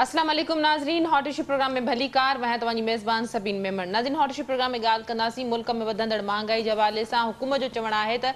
अस्सलाम वालेकुम नाज़रीन, हॉट इशू प्रोग्राम में भली कार वह तव्हांजी मेज़बान सबीन मेमन। नाज़रीन, हॉट इशू प्रोग्राम में ॻाल्हि कंदासीं मुल्क में वधंदड़ महांगाई जे हवाले सां। हुकूमत जो चवणु आहे त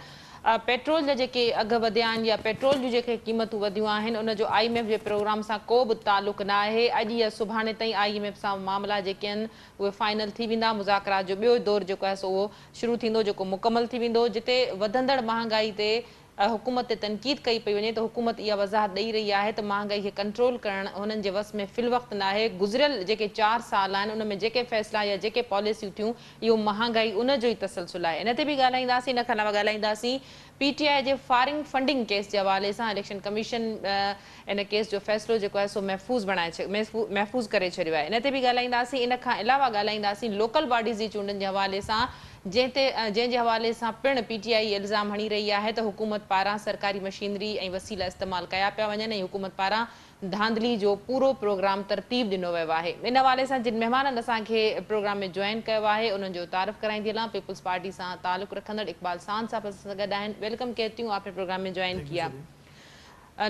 पेट्रोल जा जेके अघु वधिया आहिनि या पेट्रोल जूं जेके क़ीमतूं वधियूं आहिनि उन जो IMF जे प्रोग्राम सां को बि तालुक़ न आहे। अॼु या सुभाणे ताईं IMF सां मामला जेके आहिनि उहे फाइनल थी वेंदा। मुज़ाकरात जो ॿियो दौर जेको आहे सो उहो शुरू थींदो, जेको मुकमल थी वेंदो। जिते वधंदड़ महांगाई ते हुकूमत ते तनक़ीद कई पई वञे त हुकूमत इहा वज़ाहत ॾेई रही आहे त महांगाई खे कंट्रोल करणु हुननि जे वस में फ़िल वक़्तु न आहे। गुज़िरियल जेके 4 साल आहिनि उन में जेके फ़ैसिला या जेके पॉलिसियूं थियूं इहो महांगाई उन जो ई तसलसुल आहे। इन ते बि ॻाल्हाईंदासीं। इन खां अलावा ॻाल्हाईंदासीं PTI जे फॉरेन फंडिंग केस जे हवाले सां। इलेक्शन कमीशन इन केस जो फ़ैसिलो जेको आहे सो महफ़ूज़ करे छॾियो आहे। इन ते बि ॻाल्हाईंदासीं। इन खां अलावा ॻाल्हाईंदासीं लोकल बॉडीज़ जी चूंडनि जे हवाले सां, जंहिंजे हवाले सां पिणु PTI इल्ज़ाम हणी रही आहे त हुकूमत पारां सरकारी मशीनरी ऐं वसीला इस्तेमालु कया पिया वञनि ऐं हुकूमत पारां धांधली जो पूरो प्रोग्राम तरतीब ॾिनो वियो आहे। इन हवाले सां जिन महिमाननि असांखे प्रोग्राम में जॉइन कयो आहे उन्हनि जो तारीफ़ कराईंदी हलां। पीपल्स पार्टी सां तालुक़ रखंदड़ इकबाल सांद साहब सां गॾु आहिनि। वेलकम कहती हूँ, आपने प्रोग्राम में ज्वाइन किया।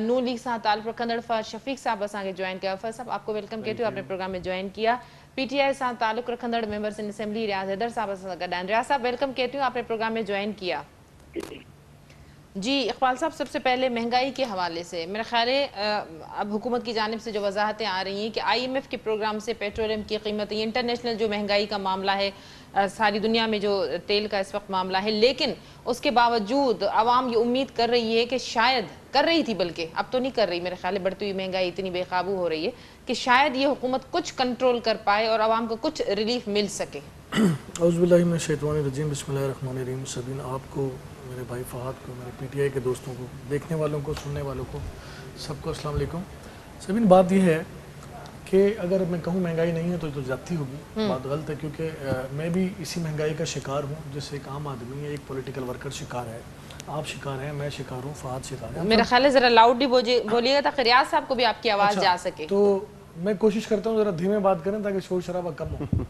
नून लीग सां ताल्लुक़ रखंदड़ फहद शफीक साहब असांखे जॉइन कयो। फहद साहब, आपको वेलकम कहती हूँ, आपने प्रोग्राम में ज्वाइन किया। PTI सां ताल्लुक़ रखंदड़ मेंबर्स इन असेंबली रियाज हैदर साहब असां सां गॾु आहिनि। रियाज साहब, वेलकम कहती हूँ, आपने प्रोग्राम में ज्वाइन किया। जी इकबाल साहब, सबसे पहले महंगाई के हवाले से मेरा ख्याल है अब हुकूमत की जानिब से जो वजाहतें आ रही हैं कि IMF के प्रोग्राम से पेट्रोलियम की कीमत, इंटरनेशनल जो महंगाई का मामला है, सारी दुनिया में जो तेल का इस वक्त मामला है, लेकिन उसके बावजूद आवाम ये उम्मीद कर रही है कि शायद कर रही थी, बल्कि अब तो नहीं कर रही, मेरे ख्याल है बढ़ती हुई महंगाई इतनी बेकाबू हो रही है कि शायद ये हुकूमत कुछ कंट्रोल कर पाए और आवाम को कुछ रिलीफ मिल सके। औज़ुबिल्लाहिमिनश्शैतानिर्रजीम, बिस्मिल्लाहिर्रहमानिर्रहीम। सबीन, आपको, मेरे भाई फहद को, मेरे PTI के दोस्तों को, देखने वालों को, सुनने वालों को, सबको अस्सलाम वालेकुम। सबीन, बात यह है कि अगर मैं कहूँ महंगाई नहीं है तो जाती होगी, बात गलत है, क्योंकि मैं भी इसी महंगाई का शिकार हूँ, जैसे एक आम आदमी है, एक पॉलिटिकल वर्कर शिकार है, आप शिकार हैं, मैं शिकार हूँ, फहद शिकार है। मेरा ख्याल है जरा लाउडली बोलिएगा ताकि रियाज साहब को भी आपकी आवाज़ जा सके। तो मैं कोशिश करता हूँ ज़रा धीमे बात करें ताकि शोर शराबा कम हो।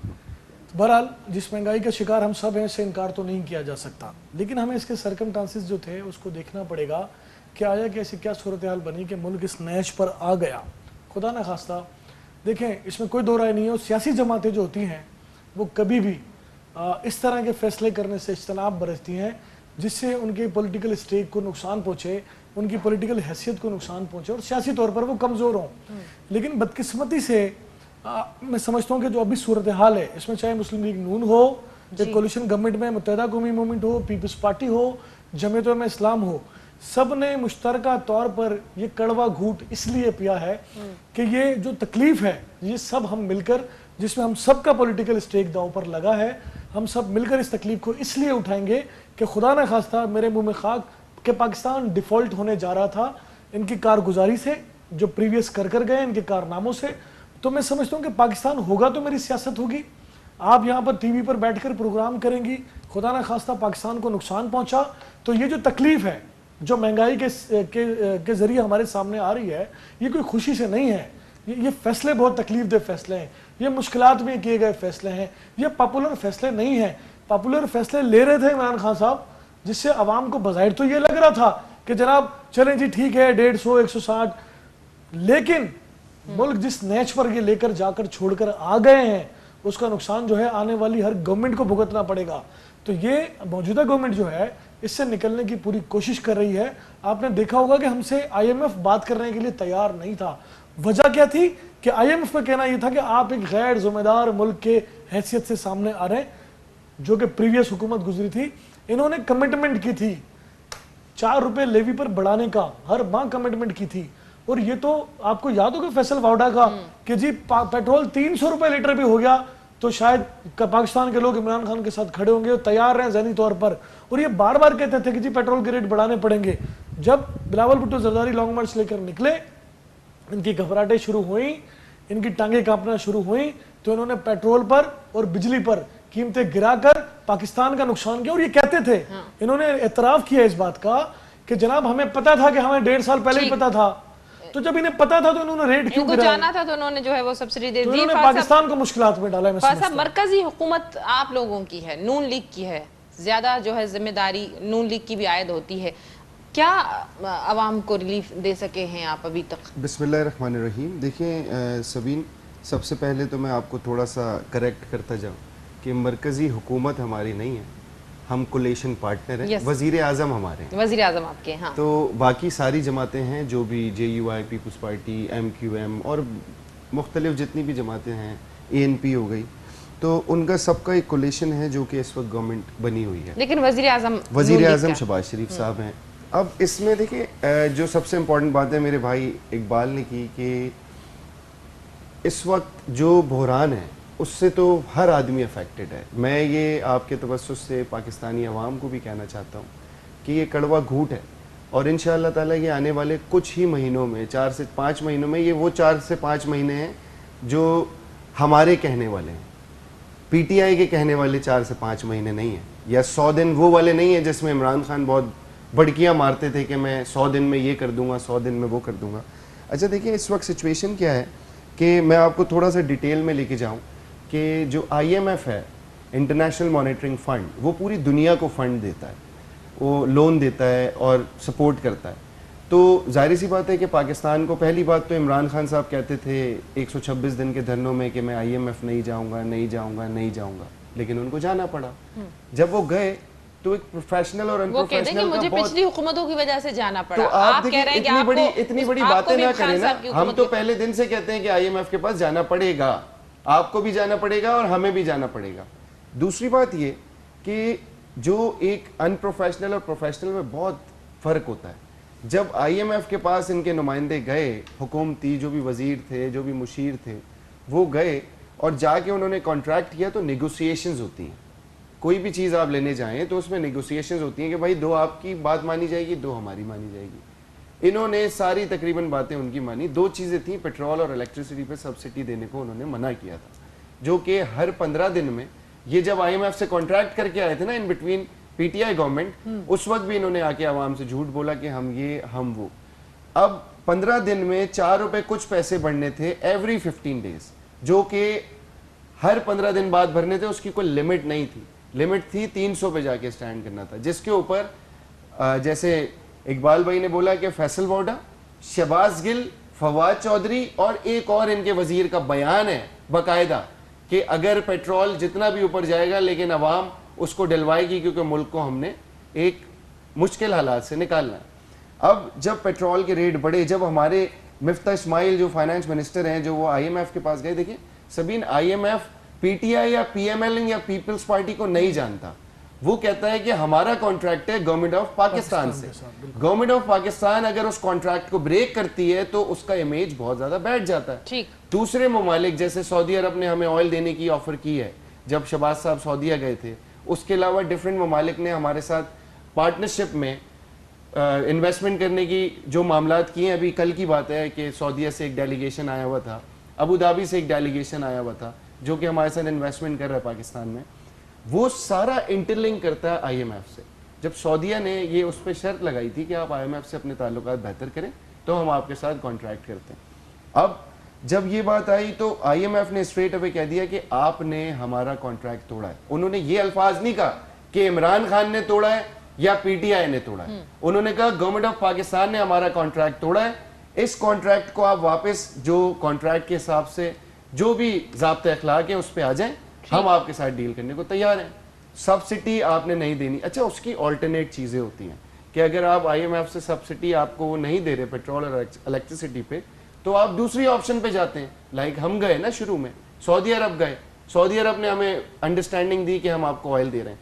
बहरहाल, जिस महंगाई का शिकार हम सब हैं, इससे इनकार तो नहीं किया जा सकता, लेकिन हमें इसके सर्कमस्टांसेस जो थे उसको देखना पड़ेगा कि आया कि ऐसी क्या सूरत हाल बनी कि मुल्क इस नैश पर आ गया। खुदा न खास्ता, देखें, इसमें कोई दो राय नहीं है, और सियासी जमातें जो होती हैं वो कभी भी इस तरह के फैसले करने से इज्तनाब बरतती हैं जिससे उनके पॉलिटिकल स्टेक को नुकसान पहुँचे, उनकी पॉलिटिकल हैसियत को नुकसान पहुँचे और सियासी तौर पर वो कमज़ोर हों। लेकिन बदकिस्मती से मैं समझता हूँ कि जो अभी सूरत हाल है, इसमें चाहे मुस्लिम लीग नून हो, या कोलिशन गवर्नमेंट में मुत्तहिदा कौमी मूवमेंट हो, पीपल्स पार्टी हो, जमीयत उलमा इस्लाम हो, सब ने मुश्तरका तौर पर ये कड़वा घूंट इसलिए पिया है कि ये जो तकलीफ है, ये सब हम मिलकर, जिसमें हम सब का पॉलिटिकल स्टेक दांव पर लगा है, हम सब मिलकर इस तकलीफ को इसलिए उठाएंगे कि खुदा न खास्ता मेरे मुंह में खाक कि पाकिस्तान डिफॉल्ट होने जा रहा था इनकी कारगुजारी से, जो प्रीवियस कर गए इनके कारनामों से। तो मैं समझता हूँ कि पाकिस्तान होगा तो मेरी सियासत होगी। आप यहाँ पर TV पर बैठकर प्रोग्राम करेंगी, खुदा न खास्ता पाकिस्तान को नुकसान पहुँचा, तो ये जो तकलीफ है जो महंगाई के ज़रिए हमारे सामने आ रही है, ये कोई खुशी से नहीं है। ये फैसले बहुत तकलीफ दे फैसले हैं, ये मुश्किलात में किए गए फैसले हैं, ये पॉपुलर फैसले नहीं हैं। पॉपुलर फैसले ले रहे थे इमरान खान साहब, जिससे आवाम को बज़ाहिर तो ये लग रहा था कि जनाब चलें जी ठीक है 150 160, लेकिन मुल्क जिस नैच पर ये लेकर जाकर छोड़कर आ गए हैं उसका नुकसान जो है आने वाली हर गवर्नमेंट को भुगतना पड़ेगा। तो ये मौजूदा गवर्नमेंट जो है इससे निकलने की पूरी कोशिश कर रही है। आपने देखा होगा कि हमसे IMF बात करने के लिए तैयार नहीं था। वजह क्या थी कि IMF का कहना यह था कि आप एक गैर जिम्मेदार मुल्क के हैसियत से सामने आ रहे हैं, जो कि प्रीवियस हुकूमत गुजरी थी, इन्होंने कमिटमेंट की थी 4 रुपए लेवी पर बढ़ाने का, हर माह कमिटमेंट की थी। और ये तो आपको याद होगा फैसल वाउडा का कि जी पेट्रोल 300 रुपए लीटर भी हो गया तो शायद पाकिस्तान के लोग इमरान खान के साथ खड़े होंगे और तैयार हैं ज़हनी तौर पर। और ये बार बार कहते थे कि जी पेट्रोल के रेट बढ़ाने पड़ेंगे। जब बिलावल भुट्टो जरदारी लॉन्ग मार्च लेकर निकले, इनकी घबराहटें शुरू हुई, इनकी टांगें कांपना शुरू हुई, तो इन्होंने पेट्रोल पर और बिजली पर कीमतें गिराकर पाकिस्तान का नुकसान किया। और ये कहते थे, इन्होंने एतराफ़ किया इस बात का कि जनाब हमें पता था कि हमें 1.5 साल पहले ही पता था, तो जब इन्हें पता था तो इन्होंने रेट क्यों गिराया? जाना था तो उन्होंने जो है वो सब्सिडी दे दी। पाकिस्तान को मुश्किलात में डाला। मरकजी हुकूमत आप लोगों की है, नून लीग की है, ज्यादा जो है जिम्मेदारी नून लीग की भी आयद होती है। क्या आवाम को रिलीफ दे सके हैं आप अभी तक? बिस्मिल्लाहिर्रहमानिर्रहीम। देखिए सबीन, सबसे पहले तो मैं आपको थोड़ा सा करेक्ट करता जाऊं कि मरकज़ी हुकूमत हमारी नहीं है, हम कोलेशन पार्टनर हैं। Yes. वज़ीर आज़म हमारे हैं, वज़ीर आज़म आपके, हाँ। तो बाकी सारी जमातें हैं जो भी JUI, पीपल्स पार्टी, MQM और मुख्तलिफ जितनी भी जमातें हैं, ANP हो गई, तो उनका सबका एक कोलेशन है जो कि इस वक्त गवर्नमेंट बनी हुई है। लेकिन वज़ीर आज़म शहबाज शरीफ साहब हैं। अब इसमें देखिए जो सबसे इम्पोर्टेंट बात है मेरे भाई इकबाल ने की कि इस वक्त जो बहरान है उससे तो हर आदमी अफेक्टेड है। मैं ये आपके तवस्सुस से पाकिस्तानी अवाम को भी कहना चाहता हूँ कि ये कड़वा घूंट है और इंशाअल्लाह ताला ये आने वाले कुछ ही महीनों में, 4 से 5 महीनों में, ये वो 4 से 5 महीने हैं जो हमारे कहने वाले हैं। PTI के कहने वाले 4 से 5 महीने नहीं है, या 100 दिन वो वाले नहीं है जिसमें इमरान खान बहुत बड़कियाँ मारते थे कि मैं 100 दिन में ये कर दूंगा, 100 दिन में वो कर दूंगा। अच्छा देखिए इस वक्त सिचुएशन क्या है कि मैं आपको थोड़ा सा डिटेल में लेके जाऊं कि जो IMF है, इंटरनेशनल मॉनेटरिंग फंड, वो पूरी दुनिया को फंड देता है, वो लोन देता है और सपोर्ट करता है। तो जाहिर सी बात है कि पाकिस्तान को, पहली बात तो इमरान खान साहब कहते थे 126 दिन के धरनों में कि मैं IMF नहीं जाऊंगा, नहीं जाऊंगा, नहीं जाऊंगा, लेकिन उनको जाना पड़ा। जब वो गए तो एक प्रोफेशनल और अनप्रोफेशनल का मुझे बहुत, पिछली हुकूमतों की वजह से जाना पड़ा। तो आप कह रहे हैं कि इतनी बड़ी बातें ना करें ना। हम तो पहले दिन से कहते हैं कि IMF के पास जाना पड़ेगा, आपको भी जाना पड़ेगा और हमें भी जाना पड़ेगा। दूसरी बात ये कि जो एक अनप्रोफेशनल और प्रोफेशनल में बहुत फर्क होता है। जब IMF के पास इनके नुमाइंदे गए, हुकूमती जो भी वजीर थे, जो भी मुशीर थे, वो गए और जाके उन्होंने कॉन्ट्रैक्ट किया, तो नेगोशिएशंस होती हैं। कोई भी चीज़ आप लेने जाएं तो उसमें नेगोशिएशंस होती हैं कि भाई 2 आपकी बात मानी जाएगी, 2 हमारी मानी जाएगी। इन्होंने सारी तकरीबन बातें उनकी मानी। 2 चीज़ें थी, पेट्रोल और इलेक्ट्रिसिटी पे सब्सिडी देने को उन्होंने मना किया था, जो कि हर 15 दिन में, ये जब IMF से कॉन्ट्रैक्ट करके आए थे ना इन बिटवीन PTI गवर्नमेंट, उस वक्त भी इन्होंने आके आवाम से झूठ बोला कि हम ये हम वो। अब 15 दिन में 4 रुपए कुछ पैसे बढ़ने थे एवरी 15 डेज, जो कि हर 15 दिन बाद भरने थे। उसकी कोई लिमिट नहीं थी, लिमिट थी 300 पे जाके स्टैंड करना था, जिसके ऊपर जैसे इकबाल भाई ने बोला कि फैसल वोडा, शहबाज गिल, फवाद चौधरी और एक और इनके वजीर का बयान है बाकायदा कि अगर पेट्रोल जितना भी ऊपर जाएगा लेकिन अवाम उसको डलवाएगी, क्योंकि मुल्क को हमने एक मुश्किल हालात से निकालना है। अब जब पेट्रोल के रेट बढ़े, जब हमारे मिफ्ता इस्माइल जो फाइनेंस मिनिस्टर हैं, जो वो IMF के पास गए, देखिए सबीन, IMF PTI या PML या पीपल्स पार्टी को नहीं जानता। वो कहता है कि हमारा कॉन्ट्रैक्ट है गवर्नमेंट ऑफ पाकिस्तान से। गवर्नमेंट ऑफ पाकिस्तान अगर उस कॉन्ट्रैक्ट को ब्रेक करती है तो उसका इमेज बहुत ज्यादा बैठ जाता है। ठीक। दूसरे ममालिक जैसे सऊदी अरब ने हमें ऑयल देने की ऑफर की है जब शहबाज साहब सऊदीया गए थे। उसके अलावा डिफरेंट ममालिक ने हमारे साथ पार्टनरशिप में इन्वेस्टमेंट करने की जो मामलात किए हैं। अभी कल की बात है कि सऊदीया से एक डेलीगेशन आया हुआ था, अबू धाबी से एक डेलीगेशन आया हुआ था जो कि हमारे साथ इन्वेस्टमेंट कर रहा है पाकिस्तान में। वो सारा इंटरलिंक करता है IMF से। जब सऊदीया ने ये उस पर शर्त लगाई थी कि आप IMF से अपने ताल्लुकात बेहतर करें तो हम आपके साथ कॉन्ट्रैक्ट करते हैं। अब जब ये बात आई तो IMF ने स्ट्रेट अवे कह दिया कि आपने हमारा कॉन्ट्रैक्ट तोड़ा है। उन्होंने ये अल्फाज नहीं कहा कि इमरान खान ने तोड़ा है या PTI ने तोड़ा है, उन्होंने कहा गवर्नमेंट ऑफ पाकिस्तान ने हमारा कॉन्ट्रैक्ट तोड़ा है। इस कॉन्ट्रैक्ट को आप वापस जो कॉन्ट्रैक्ट के हिसाब से जो भी ज़ाब्ते अखलाक है उस पर आ जाएं, हम आपके साथ डील करने को तैयार हैं। सब्सिडी आपने नहीं देनी। अच्छा, उसकी ऑल्टरनेट चीज़ें होती हैं कि अगर आप IMF से सब्सिडी आपको नहीं दे रहे पेट्रोल और इलेक्ट्रिसिटी पे, तो आप दूसरी ऑप्शन पे जाते हैं। लाइक हम गए ना शुरू में, सऊदी अरब गए, सऊदी अरब ने हमें अंडरस्टैंडिंग दी कि हम आपको ऑयल दे रहे हैं।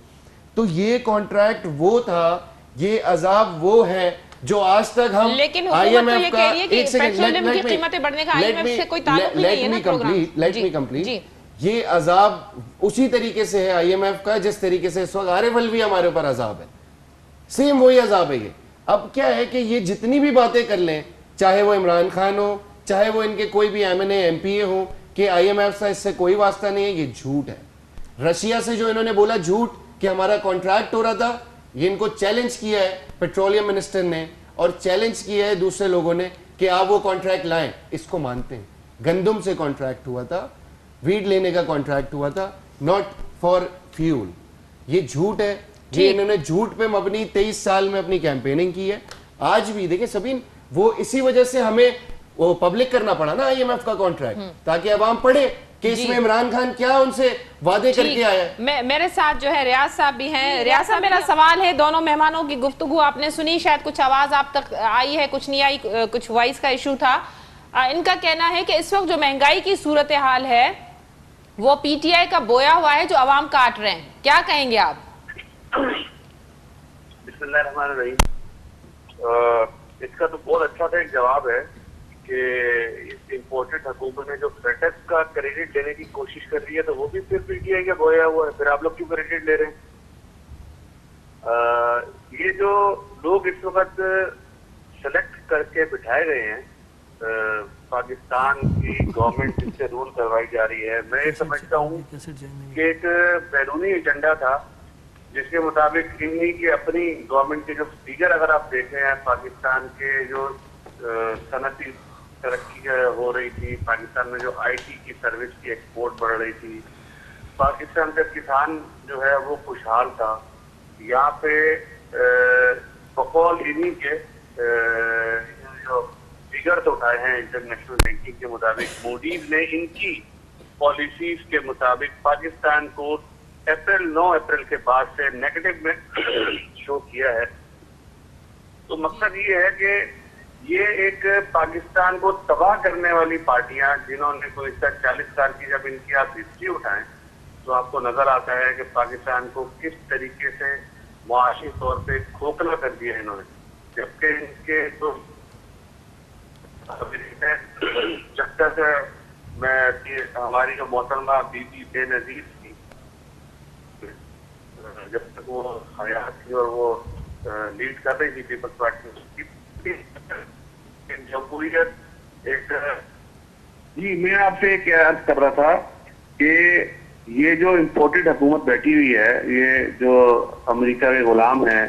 तो ये कॉन्ट्रैक्ट वो था, ये अजाब वो है जो आज तक हम लेकिन IMF का एक सेकंड की कीमतें बढ़ने का IMF से कोई ताल्लुक नहीं है ना प्रोग्राम। Let me complete. ये अजाब उसी तरीके से है IMF का जिस तरीके से इस वक्त आरिफ अलवी हमारे ऊपर अजाब है, सेम वही अजाब है ये। अब क्या है कि ये जितनी भी बातें कर लें, चाहे वो इमरान खान हो, चाहे वो इनके कोई भी MNA MPA हो, कि IMF से इससे कोई वास्ता नहीं है, ये झूठ है। रशिया से जो इन्होंने बोला झूठ कि हमारा कॉन्ट्रैक्ट हो रहा था, ये इनको चैलेंज किया है पेट्रोलियम मिनिस्टर ने और चैलेंज किया है दूसरे लोगों ने कि आप वो कॉन्ट्रैक्ट लाएं। इसको मानते हैं। गंदम से कॉन्ट्रैक्ट हुआ था, वीट लेने का कॉन्ट्रैक्ट हुआ था, नॉट फॉर फ्यूल। ये झूठ है। ये इन्होंने झूठ पे मबनी 23 साल में अपनी कैंपेनिंग की है। आज भी देखिए सबीन, वो इसी वजह से हमें वो पब्लिक करना पड़ा ना IMF का कॉन्ट्रैक्ट, ताकि अवाम पढ़े कि इसमें इमरान खान क्या उनसे वादे करके आया है। मेरे साथ जो है रियाज साहब भी हैं। रियाज साहब, मेरा सवाल है, दोनों मेहमानों की गुफ्तगू आपने सुनी, शायद कुछ आवाज आप तक आई है, कुछ नहीं आई, कुछ वॉइस का इशू था। इनका कहना है कि इस वक्त जो महंगाई की सूरत हाल है वो PTI का बोया हुआ है जो अवाम काट रहे हैं, क्या कहेंगे आप? बिस्मिल्लाहिर्रहमानिर्रहीम। इसका तो बहुत अच्छा सा एक जवाब है कि इस इम्पोर्टेड हुकूमत ने जो फेडेक्स का क्रेडिट लेने की कोशिश कर रही है तो वो भी फिर PTI का बोया हुआ है, फिर आप लोग क्यों क्रेडिट ले रहे हैं? ये जो लोग इस वक्त सेलेक्ट करके बिठाए गए हैं, पाकिस्तान की गवर्नमेंट जिससे रूल करवाई जा रही है, मैं ये समझता हूँ कि एक बैरूनी एजेंडा था जिसके मुताबिक इन्हीं की अपनी गवर्नमेंट के जो फिगर अगर आप देखें हैं, पाकिस्तान के जो सनती तरक्की हो रही थी, पाकिस्तान में जो IT की सर्विस की एक्सपोर्ट बढ़ रही थी, पाकिस्तान का किसान जो है वो खुशहाल था। यहाँ पे बकौल इन्हीं के जो फिगर्स उठाए हैं इंटरनेशनल रैंकिंग के मुताबिक, मूडीज ने इनकी पॉलिसीज के मुताबिक पाकिस्तान को 9 अप्रैल के बाद से नेगेटिव में शो किया है। तो मकसद ये है कि ये एक पाकिस्तान को तबाह करने वाली पार्टियां, जिन्होंने कोई 40 साल की जब इनकी आप हिस्ट्री उठाएं तो आपको नजर आता है कि पाकिस्तान को किस तरीके से मुआशी तौर पे खोखला कर दिया इन्होंने, जबकि इनके तो जब तक हमारी जो मोहतरमा बीबी बेनजीर थी, जब तक वो हयात थी और वो लीड कर रही थी पीपल्स पार्टी, जमहूरियत एक जी, मैं आपसे एक अर्ज कर रहा था कि ये जो इम्पोर्टेड हुकूमत बैठी हुई है, ये जो अमेरिका के गुलाम हैं,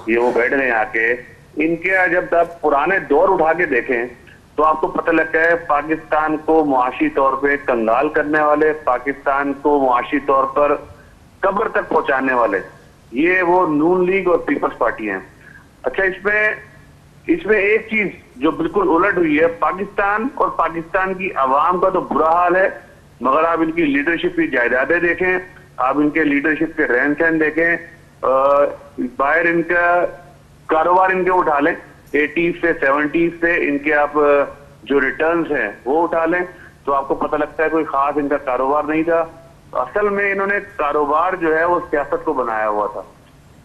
ये वो बैठ गए आके, इनके जब आप पुराने दौर उठा के देखें तो आपको पता लगता है पाकिस्तान को मुआशी तौर पे कंगाल करने वाले, पाकिस्तान को मुआशी तौर पर कब्र तक पहुंचाने वाले, ये वो नून लीग और पीपल्स पार्टी हैं। अच्छा, इसमें एक चीज जो बिल्कुल उलट हुई है, पाकिस्तान और पाकिस्तान की आवाम का तो बुरा हाल है, मगर आप इनकी लीडरशिप की जायदादें देखें, आप इनके लीडरशिप के रहन सहन देखें, बाहर इनका कारोबार इनके उठा लें, 80s से 70s से इनके आप जो रिटर्न्स हैं वो उठा लें, तो आपको पता लगता है कोई खास इनका कारोबार नहीं था। असल में इन्होंने कारोबार जो है वो सियासत को बनाया हुआ था,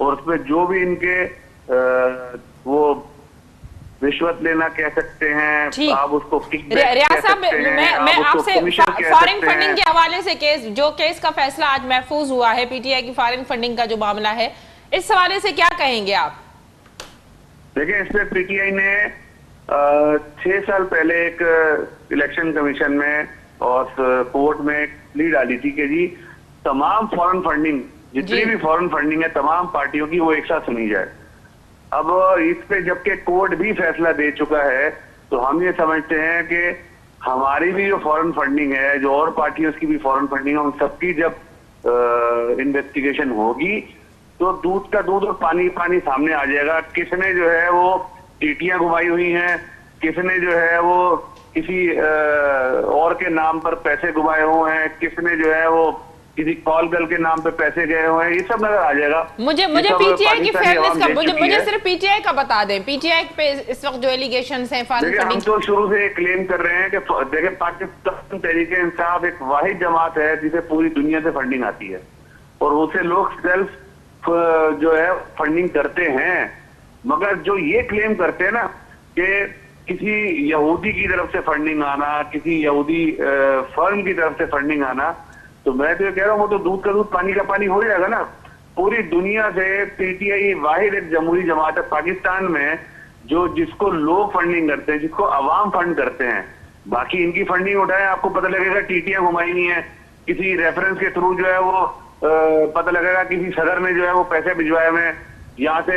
और उसमें जो भी इनके वो रिश्वत लेना कह सकते हैं, आप उसको रियाज साहब, मैं आपसे फॉरेन फंडिंग के हवाले से केस का फैसला आज महफूज हुआ है, PTI की फॉरेन फंडिंग का जो मामला है, इस हवाले से क्या कहेंगे आप? देखिए, इसमें PTI ने 6 साल पहले एक इलेक्शन कमीशन में और कोर्ट में एक प्ली डाली थी कि जी तमाम फॉरेन फंडिंग, जितनी भी फॉरेन फंडिंग है तमाम पार्टियों की, वो एक साथ सुनी जाए। अब इस पे जबकि कोर्ट भी फैसला दे चुका है, तो हम ये समझते हैं कि हमारी भी जो फॉरेन फंडिंग है, जो और पार्टियों की भी फॉरेन फंडिंग है, उन सबकी जब इन्वेस्टिगेशन होगी तो दूध का दूध और पानी पानी सामने आ जाएगा। किसने जो है वो टीटियां घुमाई हुई हैं, किसने जो है वो किसी और के नाम पर पैसे घुमाए हुए हैं, किसने जो है वो किसी कॉल गर्ल के नाम पे पैसे गए हुए हैं, ये सब नजर आ जाएगा। मुझे PTI की फेयरनेस का मुझे सिर्फ PTI का बता दें, PTI पे इस वक्त जो एलिगेशंस हैं फॉरेन फंडिंग, हम तो शुरू से क्लेम कर रहे हैं कि देखिए पाकिस्तान तहरीके इंसाफ एक वाहिद जमात है जिसे पूरी दुनिया से फंडिंग आती है, और उसे लोग सेल्फ जो है फंडिंग करते हैं, मगर जो ये क्लेम करते हैं ना कि किसी यहूदी की तरफ से फंडिंग आना, किसी यहूदी फर्म की तरफ से फंडिंग आना, तो मैं तो ये कह रहा हूँ वो तो दूध का दूध पानी का पानी हो जाएगा ना। पूरी दुनिया से PTI वाहिद एक जमहूरी जमात है पाकिस्तान में जो जिसको लोग फंडिंग करते हैं, जिसको अवाम फंड करते हैं। बाकी इनकी फंडिंग उठाए, आपको पता लगेगा टीटियां घुमाई नहीं है, किसी रेफरेंस के थ्रू जो है वो पता लगेगा किसी सदर ने जो है वो पैसे भिजवाए हुए, यहाँ से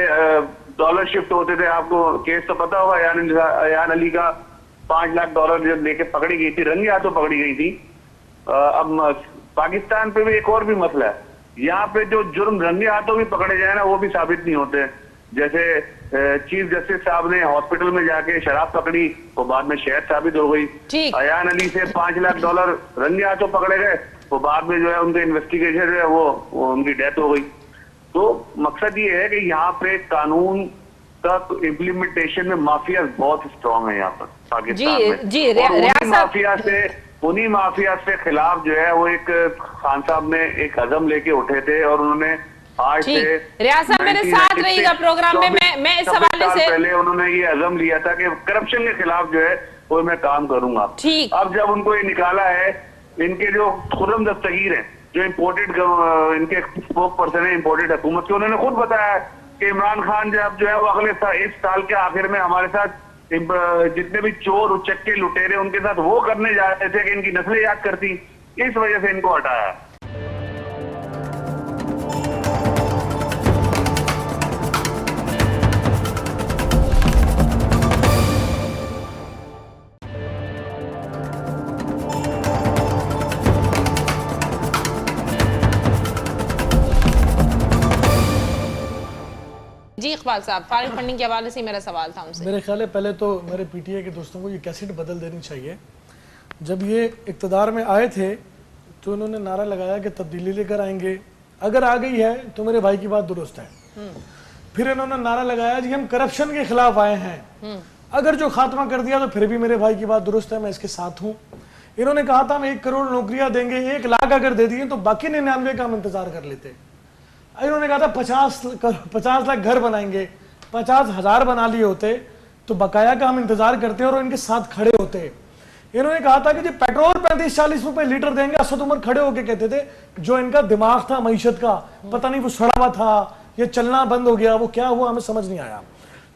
डॉलर शिफ्ट होते थे। आपको केस तो पता होगा, अयान अली का $5 लाख जो लेके पकड़ी गई थी, रंगे हाथों पकड़ी गई थी। अब पाकिस्तान पे भी एक और भी मसला है, यहाँ पे जो जुर्म रंगे हाथों भी पकड़े जाए ना वो भी साबित नहीं होते। जैसे चीफ जस्टिस साहब ने हॉस्पिटल में जाके शराब पकड़ी, वो बाद में शहद साबित हो गई। ठीक। अयान अली से $5 लाख रंगे हाथों पकड़े गए, वो बाद में जो है उनके इन्वेस्टिगेशन जो है वो उनकी डेथ हो गई। तो मकसद ये है कि यहाँ पे कानून का इम्प्लीमेंटेशन में माफिया बहुत स्ट्रांग है यहाँ पर पाकिस्तान में। जी, उन्हीं माफिया से खिलाफ जो है वो एक खान साहब ने एक अज़म लेके उठे थे और उन्होंने आज से रियाज साहब मेरे साथ रहिएगा प्रोग्राम में। मैं इस हवाले से पहले उन्होंने ये अज़म लिया था कि करप्शन के खिलाफ जो है वो मैं काम करूंगा। ठीक। अब जब उनको ये निकाला है, इनके जो खुर्रम दस्तगीर हैं जो इम्पोर्टेड इनके स्पोक पर्सन है इम्पोर्टेड हुकूमत के, उन्होंने खुद बताया कि इमरान खान जब जो है वो अगले इस साल के आखिर में हमारे साथ जितने भी चोर उचक्के लुटेरे उनके साथ वो करने जा रहे थे कि इनकी नस्लें याद करती, इस वजह से इनको हटाया। जी इकबाल साहब, फॉरेन फंडिंग के हवाले से मेरा सवाल था उनसे। मेरे ख्याल है पहले तो मेरे पीटीआई के दोस्तों को ये कैसेट बदल देनी चाहिए। जब ये इक़्तिदार में आए थे तो इन्होंने नारा लगाया कि तब्दीली लेकर आएंगे, अगर आ गई है तो मेरे भाई की बात दुरुस्त है। फिर इन्होंने नारा लगाया जी हम करप्शन के खिलाफ आए हैं, अगर जो खात्मा कर दिया तो फिर भी मेरे भाई की बात दुरुस्त है, मैं इसके साथ हूँ। इन्होंने कहा था हम 1 करोड़ नौकरियां देंगे, 1 लाख अगर दे दिए तो बाकी 99 का हम इंतजार कर लेते। इन्होंने कहा था 50 लाख घर बनाएंगे, 50,000 बना लिए होते तो बकाया का हम इंतजार करते और इनके साथ खड़े होते। इन्होंने कहा था कि जी पेट्रोल 35-40 रुपए लीटर देंगे। असद उमर खड़े होके कहते थे जो इनका दिमाग था मईशत का, पता नहीं वो सड़ा हुआ था, ये चलना बंद हो गया, वो क्या हुआ हमें समझ नहीं आया।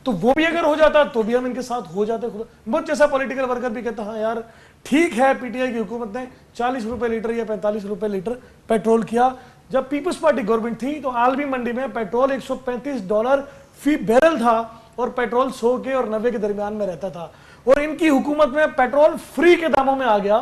तो वो भी अगर हो जाता तो भी हम इनके साथ हो जाते। मुझ जैसा पॉलिटिकल वर्कर भी कहता हाँ यार ठीक है, पीटीआई की हुकूमत ने 40 रुपए लीटर या 45 रुपए लीटर पेट्रोल किया। जब पीपल्स पार्टी गवर्नमेंट थी तो आलमी मंडी में पेट्रोल $135 फी बैरल था और पेट्रोल 100 के और 90 के दरमियान में रहता था। और इनकी हुकूमत में पेट्रोल फ्री के दामों में आ गया।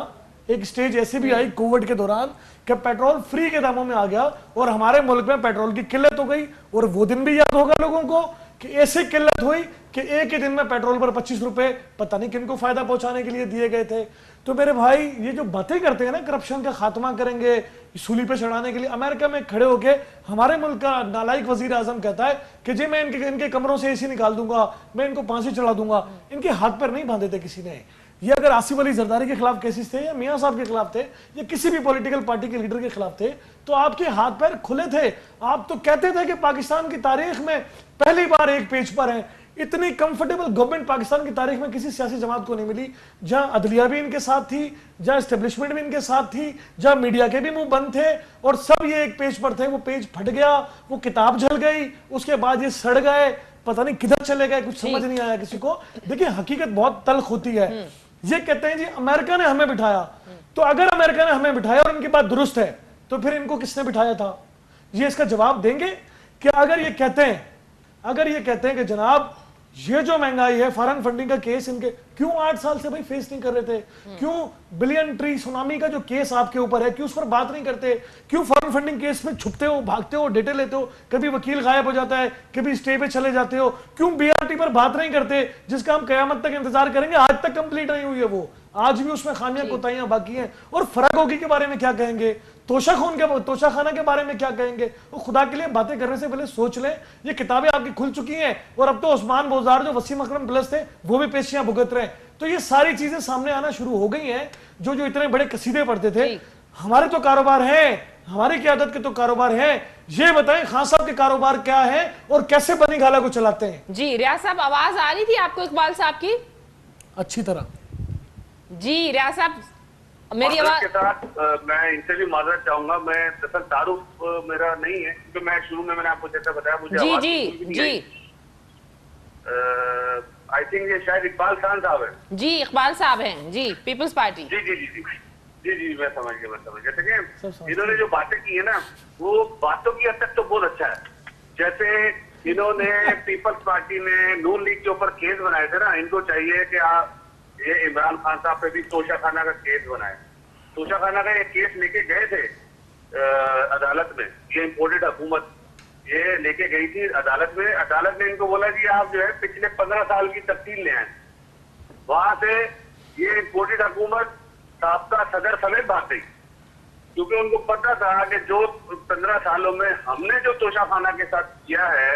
एक स्टेज ऐसी भी आई कोविड के दौरान कि पेट्रोल फ्री के दामों में आ गया और हमारे मुल्क में पेट्रोल की किल्लत हो गई। और वो दिन भी याद होगा लोगों को कि ऐसे किल्लत हुई कि एक ही दिन में पेट्रोल पर 25 रुपए पता नहीं किनको फायदा पहुंचाने के लिए दिए गए थे। तो मेरे भाई ये जो बातें करते हैं ना करप्शन का खात्मा करेंगे, सूली पे चढ़ाने के लिए, अमेरिका में खड़े होके हमारे मुल्क का नालायक वजीर आजम कहता है कि जी मैं इनके कमरों से एसी निकाल दूंगा, मैं इनको फांसी चढ़ा दूंगा। इनके हाथ पर नहीं बांधे थे किसी ने। ये अगर आसिफ अली जरदारी के खिलाफ केसेस थे या मियां साहब के खिलाफ थे या किसी भी पॉलिटिकल पार्टी के लीडर के खिलाफ थे तो आपके हाथ पैर खुले थे। आप तो कहते थे कि पाकिस्तान की तारीख में पहली बार एक पेज पर है। इतनी कंफर्टेबल गवर्नमेंट पाकिस्तान की तारीख में किसी सियासी जमात को नहीं मिली, जहां अदलिया भी इनके साथ थी, जहां एस्टेब्लिशमेंट भी इनके साथ थी, जहां मीडिया के भी मुंह बंद थे और सब ये एक पेज पर थे। वो पेज फट गया, वो किताब जल गई, उसके बाद ये सड़ गए, पता नहीं किधर चले गए, कुछ समझ नहीं आया किसी को। देखिए हकीकत बहुत तल्ख होती है। ये कहते हैं जी अमेरिका ने हमें बिठाया, तो अगर अमेरिका ने हमें बिठाया और इनकी बात दुरुस्त है तो फिर इनको किसने बिठाया था? ये इसका जवाब देंगे कि अगर ये कहते हैं कि जनाब ये जो महंगाई है, फॉरेन फंडिंग का केस इनके क्यों 8 साल से भाई फेस नहीं कर रहे थे? क्यों बिलियन ट्री सुनामी का जो केस आपके ऊपर है क्यों उस पर बात नहीं करते? क्यों फॉरेन फंडिंग केस में छुपते हो, भागते हो, डेटे लेते हो, कभी वकील गायब हो जाता है, कभी स्टे पे चले जाते हो? क्यों बीआरटी पर बात नहीं करते जिसका हम कयामत तक इंतजार करेंगे? आज तक कंप्लीट नहीं हुई है वो, आज भी उसमें खामियां कोताहियां बाकी हैं। और फरागोगी के बारे में क्या कहेंगे? तोशा खाना के बारे में क्या कहेंगे? वो खुदा के लिए बातें करने से पहले सोच लें। ये किताबें आपकी खुल चुकी हैं और अब तो उस्मान बोजार जो वसीम अकरम प्लस थे वो भी पेशियां भुगत रहे हैं। तो ये सारी चीजें सामने आना शुरू हो गई हैं। जो इतने बड़े कसीदे पढ़ते थे, हमारे तो कारोबार है, हमारी क़यादत के तो कारोबार है। ये बताएं खान साहब के कारोबार क्या है और कैसे बनी गाला को चलाते हैं? जी रियाज साहब, आवाज आ रही थी आपको इकबाल साहब की अच्छी तरह? जी रियाज साहब मेरी आवाज के साथ मैं इनसे भी माजरत चाहूंगा। मैं दरअसल तारुफ मेरा नहीं है क्योंकि मैं शुरू में मैंने आपको जैसा बताया मुझे जी आई थिंक ये शायद इकबाल खान साहब है। जी इकबाल साहब हैं जी, पीपल्स पार्टी। जी जी जी जी जी जी मैं समझ गया। देखिए इन्होंने जो बातें की है ना वो बातों की हद तक तो बहुत अच्छा है। जैसे इन्होंने पीपल्स पार्टी ने नून लीग के ऊपर केस बनाए थे ना, इनको चाहिए कि ये इमरान खान साहब पे भी तोशा खाना का केस बनाए। तोशा खाना का एक केस लेके गए थे अदालत में, ये इम्पोर्टेड हुकूमत ये लेके गई थी अदालत में। अदालत ने इनको बोला कि आप जो है पिछले 15 साल की तफ्सील ले आए। वहां से ये इम्पोर्टेड हुकूमत साबका सदर समेत भाग गई, क्योंकि उनको पता था कि जो 15 सालों में हमने जो तोशाखाना के साथ किया है,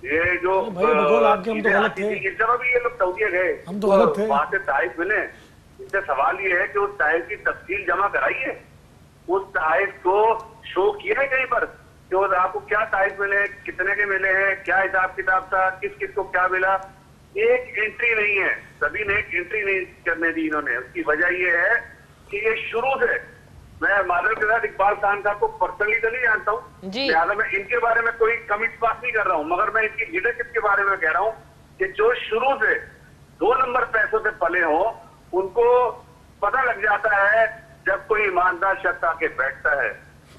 ये जो भाई बकौल आपके हम तो गलत थे। इस जगह भी ये लोग सऊदी गए, हम तो गलत थे। वहां से ताइफ मिले। इससे सवाल ये है कि उस ताइफ की तफसील जमा कराइए, उस ताइफ को शो किया है कहीं पर कि आपको क्या ताइफ मिले, कितने के मिले हैं, क्या हिसाब किताब था, किस किस को क्या मिला। एक एंट्री नहीं है, सभी ने एक एंट्री नहीं करने दी इन्होंने। उसकी वजह ये है कि ये शुरू से, मैं माधव के साथ इकबाल खान साहब को पर्सनली तो नहीं जानता हूँ, लिहाजा मैं इनके बारे में कोई कमिट पास नहीं कर रहा हूँ, मगर मैं इनकी लीडरशिप के बारे में कह रहा हूँ कि जो शुरू से 2 नंबर पैसों से पले हो, उनको पता लग जाता है जब कोई ईमानदार शख्स आके बैठता है।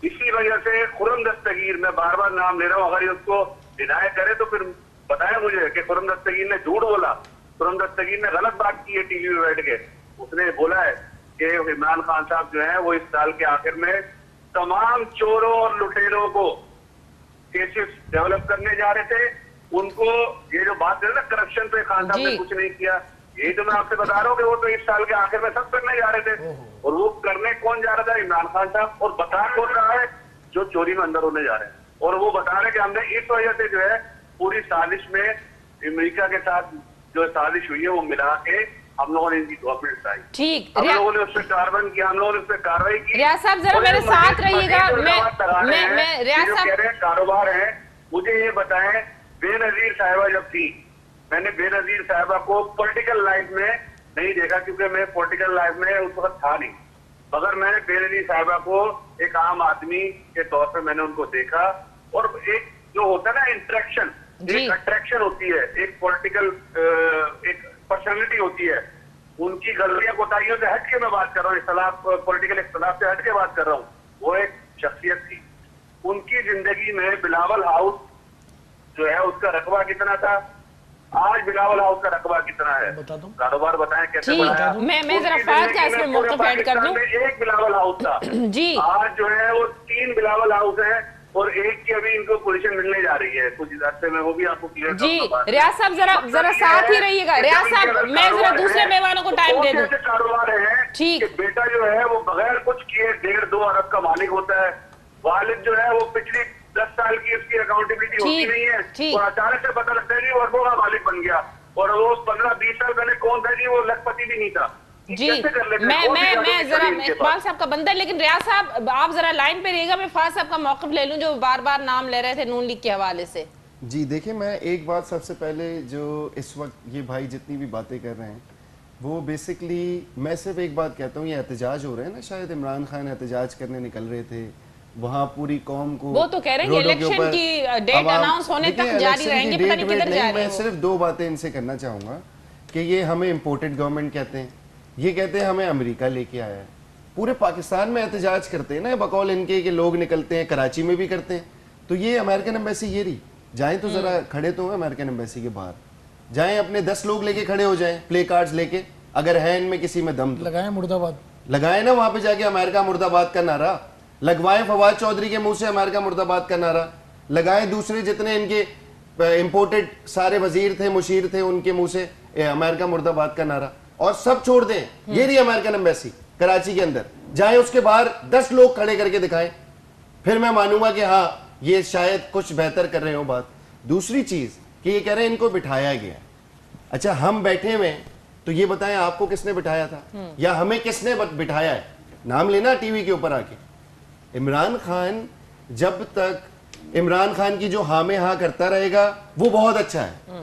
इसी वजह से खुर्रम दस्तगीर, मैं बार बार नाम ले रहा हूँ, अगर ये उसको डिनाई करे तो फिर बताया मुझे कि खुर्रम दस्तगीर ने झूठ बोला, खुर्रम दस्तगीर ने गलत बात की है टीवी में बैठ के। उसने बोला है कि इमरान खान साहब जो है वो इस साल के आखिर में तमाम चोरों और लुटेरों को केसेस डेवलप करने जा रहे थे। उनको ये जो बात है ना करप्शन पे, खान साहब ने कुछ नहीं किया, यही तो मैं आपसे बता रहा हूँ कि वो तो इस साल के आखिर में सब करने जा रहे थे। और वो करने कौन जा रहा था? इमरान खान साहब। और बता कौन रहा है? जो चोरी में अंदर होने जा रहे हैं। और वो बता रहे हैं कि हमने इस वजह से जो है पूरी साजिश में अमेरिका के साथ जो साजिश हुई है वो मिला के हम लोगों ने इनकी गवर्नमेंट आई। ठीक, हम लोगों ने उस पर कार्रवाई की, हम लोगों ने उस पर कार्रवाई की। रियाज साहब जरा मेरे साथ रहिएगा। मैं रियाज साहब कारोबार है, मुझे ये बताएं, बेनजीर साहिबा जब थी, मैंने बेनजीर साहिबा को पॉलिटिकल लाइफ में नहीं देखा, क्योंकि मैं पॉलिटिकल लाइफ में उस वक्त था नहीं, मगर मैंने बेनजीर साहिबा को एक आम आदमी के तौर पे मैंने उनको देखा। और एक जो होता है ना इंटरेक्शन, एक अट्रैक्शन होती है, एक पॉलिटिकल एक पर्सनैलिटी होती है, उनकी गलतियां कोताहियों से हट के मैं बात कर रहा हूँ, इख्तलाफ पॉलिटिकल इख्तलाफ से हट के बात कर रहा हूँ। वो एक शख्सियत थी। उनकी जिंदगी में बिलावल हाउस जो है उसका रकबा कितना था, आज बिलावल हाउस का रकबा कितना है, बता दूं? कारोबार बताएं कैसे बढ़ाया। मैं जरा फायद का इसमें मौक़िफ़ ऐड कर दूं। एक बिलावल हाउस था जी, आज जो है वो 3 बिलावल हाउस है, और एक की अभी इनको पोजीशन मिलने जा रही है कुछ रास्ते में, वो भी आपको क्लियर जी। रियाज साहब जरा साथ ही रहिएगा। रियाज साहब मैं जरा दूसरे मेहमानों को टाइम दे दूं। कारोबार है ठीक, बेटा जो है वो बगैर कुछ किए 1.5-2 अरब का मालिक होता है। वालिद जो है वो पिछली 10 साल की उसकी अकाउंटेबिलिटी होती नहीं है, और अचानक से पता लगता है कि वो अरबों का मालिक बन गया, और वो 15-20 साल पहले कौन था जी, वो लखपति भी नहीं था जी। मैं जरा इकबाल साहब का बंदा, लेकिन रियाज साहब आप जरा लाइन पे रहिएगा। मैं फाज साहब का मौक़िफ़ ले लूं जो बार बार नाम ले रहे थे नून लीग के हवाले से। जी देखिए, मैं एक बात सबसे पहले, जो इस वक्त ये भाई जितनी भी बातें कर रहे हैं वो बेसिकली, मैं सिर्फ एक बात कहता हूँ, ये एहतजाज हो रहे हैं ना, शायद इमरान खान एहतजाज करने निकल रहे थे, वहाँ पूरी कौम को वो तो कह रहे हैं इलेक्शन की डेट अनाउंस होने तक जारी रहेंगे, पता नहीं किधर जा रहे हैं। मैं सिर्फ 2 बातें इनसे करना चाहूँगा कि ये हमें इम्पोर्टेड गवर्नमेंट कहते हैं, ये कहते हैं हमें अमेरिका लेके आया है। पूरे पाकिस्तान में एहतजाज करते हैं ना बकौल इनके कि लोग निकलते हैं, कराची में भी करते हैं। तो ये अमेरिकन एम्बेसी ये रही, जाएं तो जरा खड़े तो हैं अमेरिकन एम्बेसी के बाहर, जाएं अपने 10 लोग लेके खड़े हो जाएं, प्ले कार्ड्स लेके, अगर है इनमें किसी में दम तो लगाएं मुर्दाबाद, लगाएं ना वहां पे जाके अमेरिका मुर्दाबाद का नारा, लगवाएं फवाद चौधरी के मुंह से अमेरिका मुर्दाबाद का नारा, लगाएं दूसरे जितने इनके इंपोर्टेड सारे वजीर थे, मुशीर थे, उनके मुंह से अमेरिका मुर्दाबाद का नारा, और सब छोड़ दें। ये रही अमेरिकन एम्बेसी कराची के अंदर, जाएं उसके बाहर 10 लोग खड़े करके दिखाएं, फिर मैं मानूंगा कि हाँ ये शायद कुछ बेहतर कर रहे हो बात। दूसरी चीज कि ये कह रहे हैं इनको बिठाया गया। अच्छा, हम बैठे हुए तो ये बताएं आपको किसने बिठाया था, या हमें किसने बिठाया है? नाम लेना टीवी के ऊपर आके। इमरान खान, जब तक इमरान खान की जो हाँ में हाँ करता रहेगा वो बहुत अच्छा है।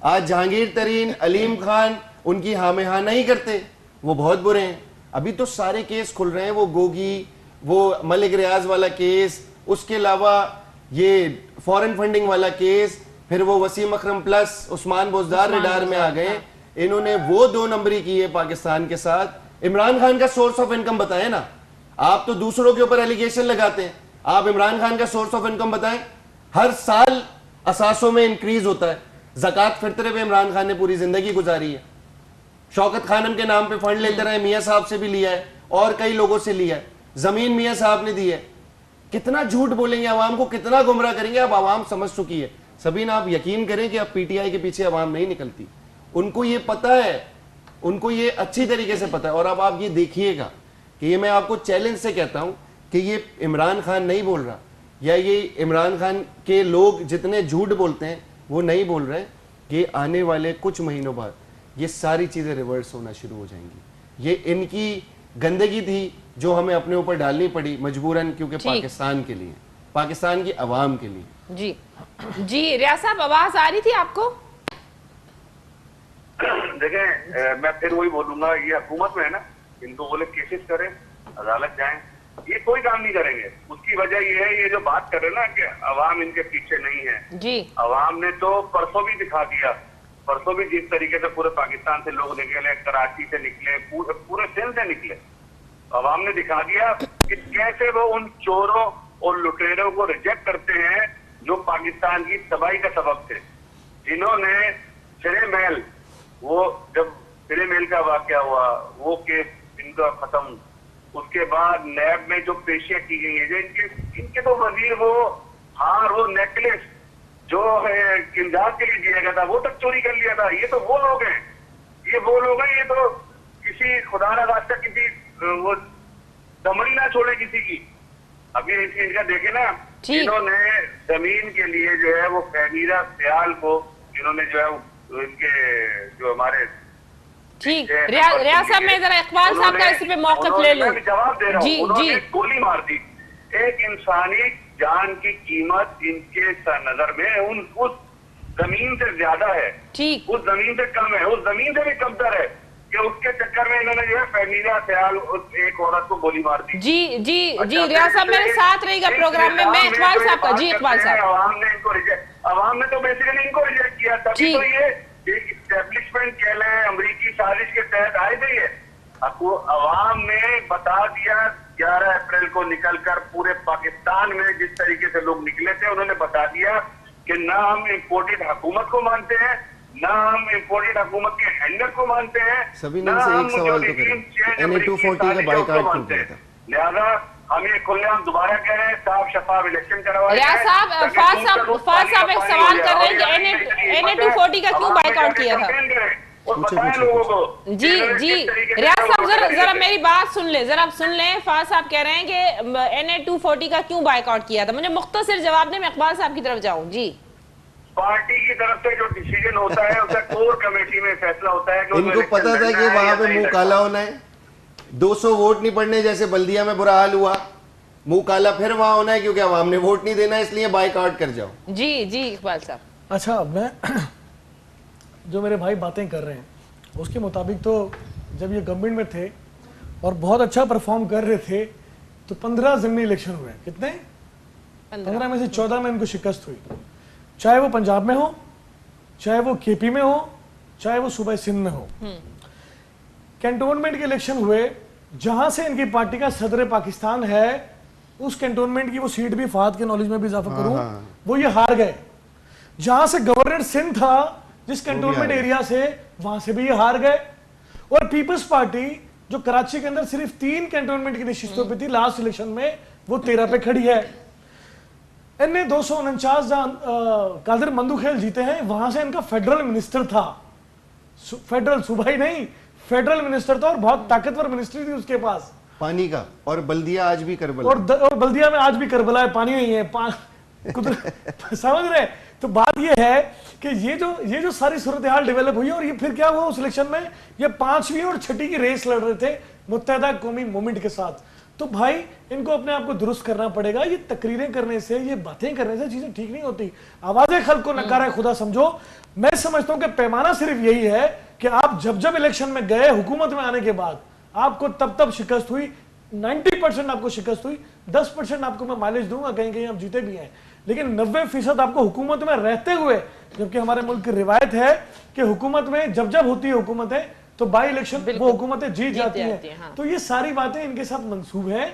आज जहांगीर तरीन, अलीम खान उनकी हाँ में हाँ नहीं करते, वो बहुत बुरे हैं। अभी तो सारे केस खुल रहे हैं, वो गोगी, वो मलिक रियाज वाला केस, उसके अलावा ये फॉरेन फंडिंग वाला केस, फिर वो वसीम अकरम प्लस उस्मान बोजदार रिडार में आ गए। इन्होंने वो 2 नंबरी की है पाकिस्तान के साथ। इमरान खान का सोर्स ऑफ इनकम बताएं ना, आप तो दूसरों के ऊपर एलिगेशन लगाते हैं, आप इमरान खान का सोर्स ऑफ इनकम बताएं। हर साल असासों में इंक्रीज होता है, ज़कात फित्रे पे इमरान खान ने पूरी जिंदगी गुजारी है, शौकत खानम के नाम पे फंड लेते रहे, मियाँ साहब से भी लिया है और कई लोगों से लिया है, जमीन मियाँ साहब ने दी है। कितना झूठ बोलेंगे आवाम को, कितना गुमराह करेंगे। अब आवाम समझ चुकी है। सभी ना आप यकीन करें कि अब पीटीआई के पीछे आवाम नहीं निकलती, उनको ये पता है, उनको ये अच्छी तरीके से पता है। और अब आप ये देखिएगा कि ये मैं आपको चैलेंज से कहता हूं कि ये इमरान खान नहीं बोल रहा, या ये इमरान खान के लोग जितने झूठ बोलते हैं वो नहीं बोल रहे कि आने वाले कुछ महीनों बाद ये सारी चीजें रिवर्स होना शुरू हो जाएंगी। ये इनकी गंदगी थी जो हमें अपने ऊपर डालनी पड़ी मजबूरन, क्योंकि पाकिस्तान के लिए, पाकिस्तान की आवाम के लिए। जी जी, रियाज साहब आवाज आ रही थी आपको? देखें, मैं फिर वही बोलूंगा, ये हुकूमत में है ना, इनको बोले केसेस करें, अदालत जाएं, ये कोई काम नहीं करेंगे। उसकी वजह ये है, ये जो बात कर रहे हैं ना कि अवाम इनके पीछे नहीं है जी, अवाम ने तो परसों भी दिखा दिया। परसों भी जिस तरीके से पूरे पाकिस्तान से लोग निकले, कराची से निकले, पूरे सिंध से निकले, अवाम ने दिखा दिया कि कैसे वो उन चोरों और लुटेरों को रिजेक्ट करते हैं जो पाकिस्तान की तबाही का सबब थे, जिन्होंने सिरे महल, वो जब सिरे महल का वाकया हुआ, वो केस इनका खत्म, उसके बाद नैब में जो पेशियां की गई है, जो इनके तो वजीर वो हार, वो नेकलेस जो है इमदाद के लिए दिया गया था, वो तक चोरी कर लिया था। ये तो वो लोग हैं, ये वो लोग हैं, ये तो किसी खुदा ना खास्ता किसी वो दमड़ी ना छोड़े किसी की। अभी इनका देखे ना, इन्होंने जमीन के लिए जो है वो फहमीरा सयाल को इन्होंने जो है इनके जो हमारे ठीक, रियाज साहब मैं जरा इकबाल साहब का इस पे मौक़िफ़ ले लूं। जवाब दे रहा हूं, उन्होंने जी गोली मार दी। एक इंसानी जान की कीमत इनके नजर में उस जमीन से ज्यादा है, ठीक, उस जमीन से कम है, उस जमीन से भी कमतर है कि उसके चक्कर में इन्होंने जो है फहमीरा सयाल एक औरत को गोली मार दी। जी जी जी, रियाज साहब मेरे साथ रहेगा प्रोग्राम में। मैं इकबाल साहब का, जी इकबाल साहब, अवाम ने इनको रिजेक्ट, अवाम ने तो बेसिकली इनको रिजेक्ट किया, तभी तो ये एक इस्टेब्लिशमेंट कह लें, अमरीकी साजिश के तहत आए थे। ये अवाम ने बता दिया 11 अप्रैल को निकलकर पूरे पाकिस्तान में जिस तरीके से लोग निकले थे, उन्होंने बता दिया कि ना हम इम्पोर्टेड हुकूमत को मानते हैं, ना हम इम्पोर्टेड हुकूमत के हैंडल को मानते हैं, सभी ने से एक सवाल तो करें, NA-240 का बाइकआउट क्यों किया था? लिहाजा हम ये खुलेआम दोबारा कह रहे हैं, साफ शफाफ इलेक्शन करवाए। रियाज साहब, फाज साहब एक सवाल कर रहे हैं कि NA-240 का क्यों बाइकआउट किया था? जी जी, रियाज साहब जरा मेरी बात सुन ले, जरा सुन लें। फाज साहब कह रहे हैं कि NA-240 का क्यों बाइकआउट किया था। मुझे मुख्तसर जवाब दें, मैं इकबाल साहब की तरफ जाऊं। जी, पार्टी की तरफ से जो डिसीजन होता है उसका कोर कमेटी में फैसला होता है कि इनको पता था कि वहां पे मुंह काला होना है, 200 वोट नहीं पड़ने, जैसे बल्दिया में बुरा हाल हुआ, मुंह काला फिर वहां होना है क्योंकि अवाम ने वोट नहीं देना, इसलिए बाइकआउट कर जाओ। जी जी इकबाल साहब। अच्छा, मैं जो मेरे भाई बातें कर रहे हैं उसके मुताबिक तो जब ये गवर्नमेंट में थे और बहुत अच्छा परफॉर्म कर रहे थे तो 15 ज़िमनी इलेक्शन हुए। कितने? 15 में से 14 में इनको शिकस्त हुई, चाहे वो पंजाब में हो, चाहे वो केपी में हो, चाहे वो सूबा सिंध में हो। कैंटोनमेंट के इलेक्शन हुए, जहां से इनकी पार्टी का सदर पाकिस्तान है, उस कैंटोनमेंट की वो सीट भी, फहद के नॉलेज में भी इजाफा करूं, वो ये हार गए। जहां से गवर्नर सिंध था, जिस कैंटोनमेंट एरिया से, वहां से भी ये हार गए। और पीपल्स पार्टी जो कराची के अंदर सिर्फ 3 कैंटोनमेंट की नशिस्तों पे थी, लास्ट इलेक्शन में वो 13 पे खड़ी है। इनने 249 कादिर मंदूखेल जीते हैं, वहां से इनका फेडरल मिनिस्टर था, फेडरल सूबाई नहीं, फेडरल मिनिस्टर था, और बहुत ताकतवर मिनिस्ट्री थी उसके पास, पानी का। और बल्दिया आज भी करबला, और बल्दिया में आज भी करबला है, पानी नहीं है, समझ रहे। तो बात ये है कि ये जो सारी सूरत हाल डेवलप हुई, और ये फिर क्या हुआ उस इलेक्शन में, ये 5वीं और 6ठी की रेस लड़ रहे थे मुत्तहदा कौमी मूवमेंट के साथ। तो भाई इनको अपने आप को दुरुस्त करना पड़ेगा। ये तकरीरें करने से, ये बातें करने से चीजें ठीक नहीं होती। आवाजें खल्क को नकारा खुदा समझो। मैं समझता हूं कि पैमाना सिर्फ यही है कि आप जब इलेक्शन में गए, हुकूमत में आने के बाद आपको तब शिकस्त हुई, 90% आपको शिकस्त हुई, 10% आपको मैं माइलेज दूंगा, कहीं कहीं आप जीते भी हैं, लेकिन 90% आपको हुकूमत में रहते हुए, जबकि हमारे मुल्क की रिवायत है कि हुकूमत में जब होती है हुकूमतें तो बाई इलेक्शन वो हुकूमतें जीत जाती हैं। हाँ। तो ये सारी बातें इनके साथ मंसूब हैं।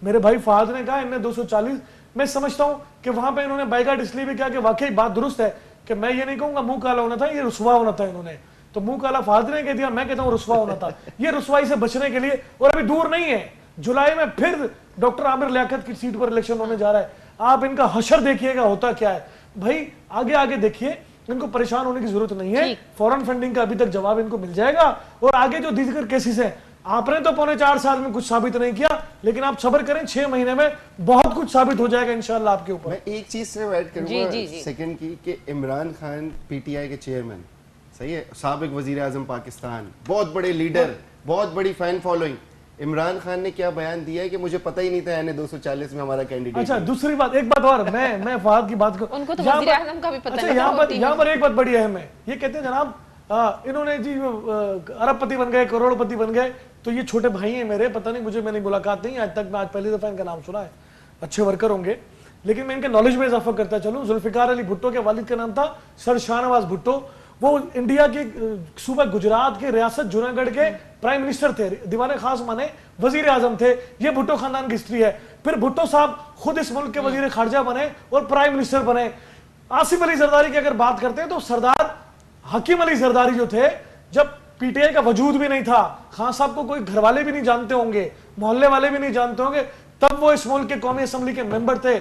मेरे भाई फहद ने कहा इनने 240, मैं समझता हूं कि वहां पे इन्होंने बाइकाट इसलिए भी किया कि वाकई बात दुरुस्त है कि मैं ये नहीं कहूंगा मुंह काला होना था, ये रुसवा होना था। इन्होंने तो मुंह काला फहद ने कह दिया, मैं कहता हूं रुसवा होना था। ये रुसवाई से बचने के लिए, और अभी दूर नहीं है, जुलाई में फिर डॉक्टर आमिर लियाकत की सीट पर इलेक्शन होने जा रहा है, आप इनका हशर देखिएगा होता क्या है भाई। आगे आगे देखिए, इनको परेशान होने की जरूरत नहीं है। फॉरेन फंडिंग का अभी तक जवाब इनको मिल जाएगा। और आगे जो दीगर केसेस हैं, आपने तो 4.25 साल में कुछ साबित नहीं किया, लेकिन आप सब्र करें, 6 महीने में बहुत कुछ साबित हो जाएगा इंशाल्लाह आपके ऊपर। मैं एक चीज से ऐड करूंगा सेकंड की, कि इमरान खान पीटीआई के चेयरमैन, सही है, साबिक वजीर आजम पाकिस्तान, बहुत बड़े लीडर, बहुत बड़ी फैन फॉलोइंग। इमरान खान ने क्या बयान दिया है कि मुझे पता ही नहीं था एन 240 में हमारा कैंडिडेट। अच्छा, दूसरी बात, एक बात और, मैं फहद की बात को, उनको तो वजीर आज़म का भी पता नहीं। यहाँ पर एक बात बड़ी अहम है। ये कहते हैं जनाब इन्होंने जी अरबपति बन गए, करोड़पति बन गए, तो ये छोटे भाई हैं मेरे, पता नहीं मुझे, मैंने मुलाकात नहीं आज तक, मैं आज पहली दफा इनका नाम सुना है, अच्छे वर्कर होंगे, लेकिन मैं इनके नॉलेज में इजाफा करता चलूं। जुल्फिकार अली भुट्टो के वालिद का नाम था सर शाहनवाज भुट्टो, वो इंडिया के सूबा गुजरात के रियासत जूनागढ़ के प्राइम मिनिस्टर थे, दीवाने खास माने वजीर आजम थे। ये भुट्टो खानदान की हिस्ट्री है। फिर भुट्टो साहब खुद इस मुल्क के वजीर खारजा बने और प्राइम मिनिस्टर बने। आसिफ अली जरदारी की अगर बात करते हैं तो सरदार हकीम अली जरदारी जो थे, जब पीटीआई का वजूद भी नहीं था, खान साहब को कोई घर वाले भी नहीं जानते होंगे, मोहल्ले वाले भी नहीं जानते होंगे, तब वो इस मुल्क के कौमी असेंबली के मेंबर थे।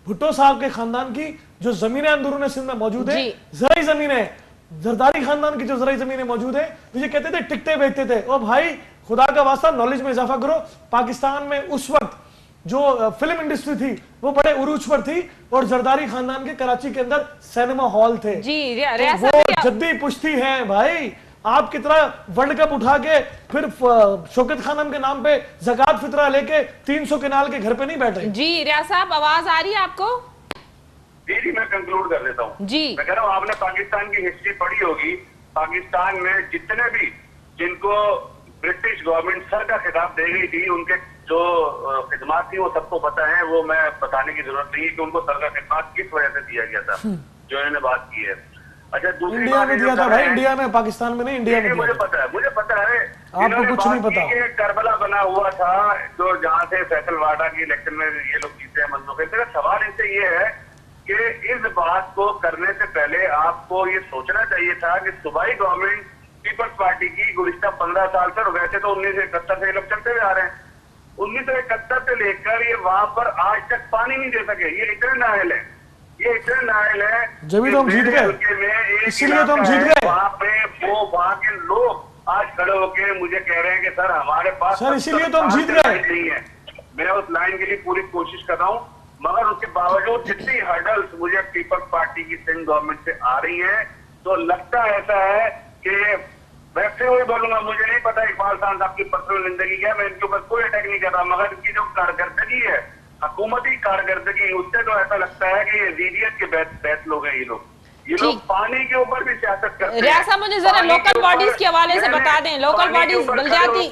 भुट्टो साहब के खानदान की जो जमीनें अंदरूनी सिंध में मौजूद है, जराई जमीनें, जरदारी खानदान की जो जराई जमीनें मौजूद है, तो ये कहते थे टिकटें बेचते थे। और भाई खुदा का वास्ता नॉलेज में इजाफा करो। पाकिस्तान में उस वक्त जो फिल्म इंडस्ट्री थी वो बड़े उरूज पर थी, और जरदारी खानदान के कराची के अंदर सिनेमा हॉल थे जी। तो वो जद्दी पुश्ती है भाई। आप कितना वर्ल्ड कप उठा के फिर शौकत खानम के नाम पे ज़कात फितरा लेके 300 किनाल के घर पे नहीं बैठे। जी रियाज साहब, आवाज आ रही है आपको? जी मैं कंक्लूड कर देता हूँ जी। मैं कह रहा हूँ, आपने पाकिस्तान की हिस्ट्री पढ़ी होगी। पाकिस्तान में जितने भी जिनको ब्रिटिश गवर्नमेंट सर का खिताब दे गई थी, उनके जो खिदमात थी वो सबको पता है। वो मैं बताने की जरूरत नहीं है कि उनको सर का खिदमात किस वजह से दिया गया था, जो इन्होंने बात की है। अच्छा, दूसरी इंडिया में दिया था भाई, इंडिया में, पाकिस्तान में नहीं, इंडिया में। मुझे पता है आपको कुछ नहीं पता। करबला बना हुआ था, जो जहाँ से फैसल वाडा की इलेक्शन में ये लोग जीते हैं मंदों के। मेरा सवाल इनसे ये है कि इस बात को करने से पहले आपको ये सोचना चाहिए था कि सूबाई गवर्नमेंट पीपल्स पार्टी की गुज़िश्ता 15 साल से, वैसे तो 1971 से ये लोग चलते हुए आ रहे हैं, 1971 से लेकर ये वहां पर आज तक पानी नहीं दे सके। ये इतने नाअहल है, ये इतने नाअहल है, जब तो हम जीत गए, इसीलिए तो हम जीत गए। वहां पे वो वहां के लोग आज खड़े होके मुझे कह रहे हैं कि सर हमारे पास सर इसीलिए तो हम जीत गए नहीं है। मैं उस लाइन के लिए पूरी कोशिश कर रहा हूँ, मगर उसके बावजूद जितनी हर्डल्स मुझे पीपल्स पार्टी की सिंध गवर्नमेंट से आ रही है, तो लगता ऐसा है कि वैसे वही बोलूंगा, मुझे नहीं पता इकबाल खान साहब की पर्सनल जिंदगी क्या, मैं इनके ऊपर कोई अटैक नहीं कर रहा, मगर इनकी जो कारकर्दगी है, हुकूमती कारकर्दगी, उससे तो ऐसा लगता है कि ये जीडीएस के बैत लोग हैं। ये लोग पानी के ऊपर भी सियासत करते हैं। रियाज साहब, मुझे जरा लोकल बॉडीज के हवाले से बता दें। लोकल बॉडीज बलजाती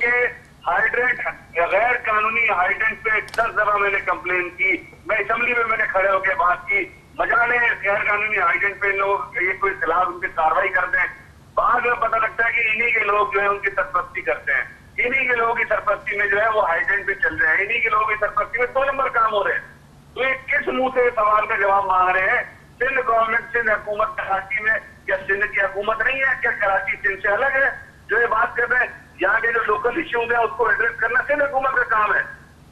हाइड्रेंट, गैर कानूनी हाइड्रेंट पे 10 दफा मैंने कंप्लेन की, मैं असेंबली में मैंने खड़े होकर बात की, मजाने गैर कानूनी हाइड्रेंट पे लोग ये कोई खिलाफ उनकी कार्रवाई कर दें। बाद में पता लगता है कि इन्हीं के लोग जो है उनकी सरपरस्ती करते हैं, इन्हीं के लोगों की सरपरस्ती में जो है वो हाइड्रेंट पे चल रहे हैं, इन्हीं के लोगों की सरपरस्ती में 2 नंबर काम हो रहे हैं। तो ये किस मुंह से सवाल का जवाब मांग रहे हैं? सिंध गवर्नमेंट, सिंध हुकूमत कराची में, क्या सिंध की हुकूमत नहीं है? क्या कराची सिंध से अलग है? जो ये बात कर रहे हैं, यहाँ के जो लोकल इश्यूज है उसको एड्रेस करना सिंध हुकूमत का काम है।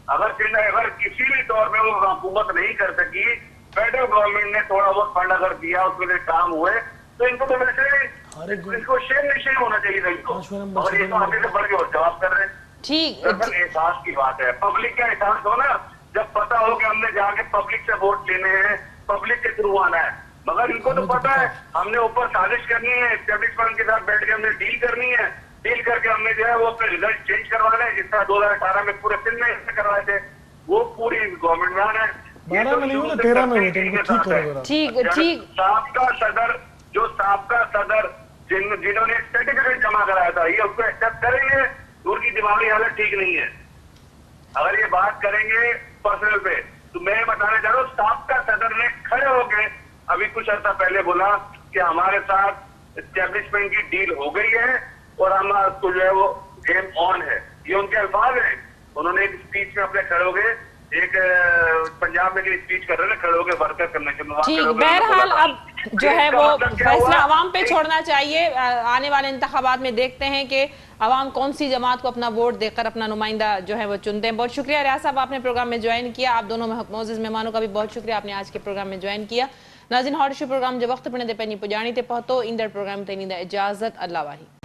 अगर किसी भी तौर में वो हुकूमत नहीं कर सकी, फेडरल गवर्नमेंट ने थोड़ा बहुत फंड अगर दिया, उसमें से काम हुए, तो इनको तो वैसे इसको शेम निश्चय होना चाहिए था इनको, और ये तो आगे से बढ़ के जवाब कर रहे हैं। ठीक, एहसास की बात है, पब्लिक का एहसास हो ना, जब पता हो कि हमने जाके पब्लिक से वोट लेने हैं, पब्लिक के थ्रू आना है। मगर इनको तो पता है हमने ऊपर साजिश करनी है, एस्टेब्लिशमेंट के साथ बैठ के हमने डील करनी है, डील करके हमने जो है वो अपने रिजल्ट चेंज करवाना है, जिस तरह 2018 में पूरे सिंध में करवाए थे, वो पूरी गवर्नमेंट में आना है। 12 में नहीं हुआ, 13 में हुआ, ठीक। साबका सदर जिन्होंने सर्टिफिकेट जमा कराया था, ये उसको एक्सेप्ट करेंगे, उनकी दिमागी हालत ठीक नहीं है। अगर ये बात करेंगे पर्सनल पे, तो मैं बताना चाह रहा हूँ, साबका सदर ने खड़े होके अभी कुछ अर्सा पहले बोला कि हमारे साथ एस्टेब्लिशमेंट की डील हो गई है और हम तो जो है वो गेम ऑन है, ये उनके अल्फाज हैं। उन्होंने एक स्पीच में अपने खड़े हो गए, एक पंजाब में स्पीच कर रहे थे, खड़े हो गए वर्कर करने के। ठीक, बहरहाल अब जो है वो फैसला अवाम पे छोड़ना चाहिए। आने वाले इंतखाबात में देखते हैं कि अवाम कौन सी जमात को अपना वोट देकर अपना नुमाइंदा जो है वो चुनते हैं। बहुत शुक्रिया रियाज साहब, आपने प्रोग्राम में ज्वाइन किया। आप दोनों मोअज़्ज़िज़ मेहमानों का भी बहुत शुक्रिया, आपने आज के प्रोग्राम में ज्वाइन किया। नाज़रीन, हॉट इशू प्रोग्राम जो वक्त पड़े ते पंहिंजी पुॼाणी ते पहुतो। ईंदड़ प्रोग्राम ते ॾींदा इजाज़त। अल्लाह वाही।